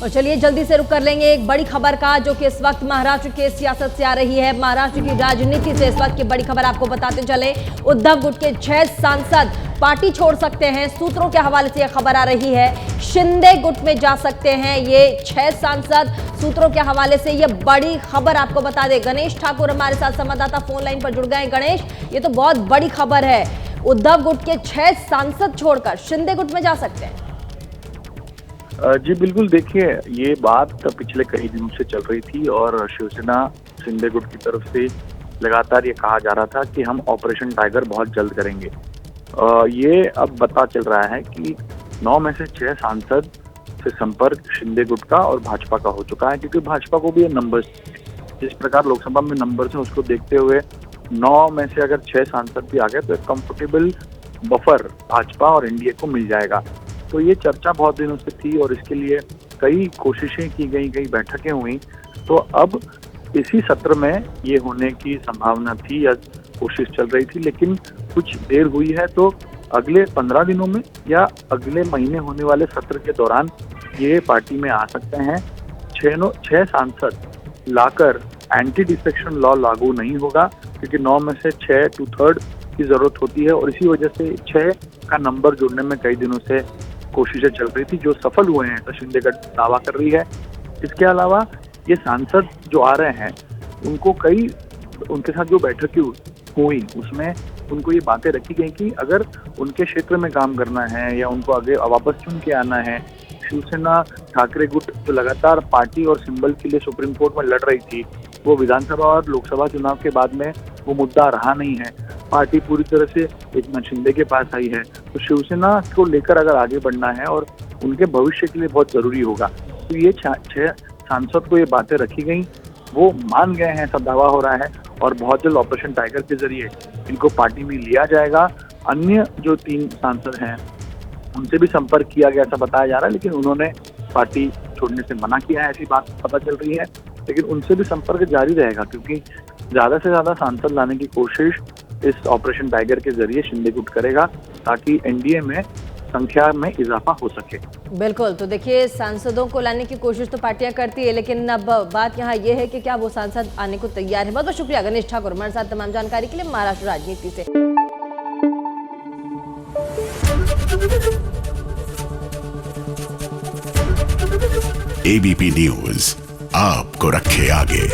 और चलिए जल्दी से रुक कर लेंगे एक बड़ी खबर का, जो कि इस वक्त महाराष्ट्र के सियासत से आ रही है। महाराष्ट्र की राजनीति से इस वक्त की बड़ी खबर आपको बताते चले। उद्धव गुट के 6 सांसद पार्टी छोड़ सकते हैं। सूत्रों के हवाले से यह खबर आ रही है, शिंदे गुट में जा सकते हैं ये 6 सांसद। सूत्रों के हवाले से यह बड़ी खबर आपको बता दे। गणेश ठाकुर हमारे साथ संवाददाता फोन लाइन पर जुड़ गए। गणेश, ये तो बहुत बड़ी खबर है, उद्धव गुट के 6 सांसद छोड़कर शिंदे गुट में जा सकते हैं। जी बिल्कुल, देखिए ये बात पिछले कई दिनों से चल रही थी और शिवसेना शिंदे गुट की तरफ से लगातार ये कहा जा रहा था कि हम ऑपरेशन टाइगर बहुत जल्द करेंगे। ये अब पता चल रहा है कि 9 में से 6 सांसद से संपर्क शिंदे गुट का और भाजपा का हो चुका है, क्योंकि भाजपा को भी ये नंबर्स, जिस प्रकार लोकसभा में नंबर्स हैं उसको देखते हुए 9 में से अगर 6 सांसद भी आ गए तो एक कंफर्टेबल बफर भाजपा और एनडीए को मिल जाएगा। तो ये चर्चा बहुत दिनों से थी और इसके लिए कई कोशिशें की गई, कई बैठकें हुई। तो अब इसी सत्र में ये होने की संभावना थी या कोशिश चल रही थी, लेकिन कुछ देर हुई है। तो अगले 15 दिनों में या अगले महीने होने वाले सत्र के दौरान ये पार्टी में आ सकते हैं। 6 सांसद लाकर एंटी डिफेक्शन लॉ लागू नहीं होगा, क्योंकि 9 में से 6 2/3 की जरूरत होती है और इसी वजह से 6 का नंबर जोड़ने में कई दिनों से कोशिशें चल रही थी, जो सफल हुए हैं, तो शिंदे गठ दावा कर रही है। इसके अलावा ये सांसद जो आ रहे हैं उनके साथ जो बैठक हुई उसमें उनको ये बातें रखी गई कि अगर उनके क्षेत्र में काम करना है या उनको आगे वापस चुन के आना है, शिवसेना ठाकरे गुट जो लगातार पार्टी और सिंबल के लिए सुप्रीम कोर्ट में लड़ रही थी, वो विधानसभा और लोकसभा चुनाव के बाद में वो मुद्दा रहा नहीं है। पार्टी पूरी तरह से एकनाथ शिंदे के पास आई है। तो शिवसेना को लेकर अगर आगे बढ़ना है और उनके भविष्य के लिए बहुत जरूरी होगा, तो ये 6 सांसद को ये बातें रखी गई, वो मान गए हैं, सब दावा हो रहा है और बहुत जल्द ऑपरेशन टाइगर के जरिए इनको पार्टी में लिया जाएगा। अन्य जो 3 सांसद हैं उनसे भी संपर्क किया गया ऐसा बताया जा रहा है, लेकिन उन्होंने पार्टी छोड़ने से मना किया है, ऐसी बात पता चल रही है। लेकिन उनसे भी संपर्क जारी रहेगा, क्योंकि ज्यादा से ज्यादा सांसद लाने की कोशिश इस ऑपरेशन टाइगर के जरिए शिंदे गुट करेगा, ताकि एनडीए में संख्या में इजाफा हो सके। बिल्कुल, तो देखिए सांसदों को लाने की कोशिश तो पार्टियां करती है, लेकिन अब बात यहाँ ये है कि क्या वो सांसद आने को तैयार है। बहुत बहुत शुक्रिया गणेश ठाकुर हमारे साथ तमाम जानकारी के लिए महाराष्ट्र राजनीति से। एबीपी न्यूज आपको रखे आगे।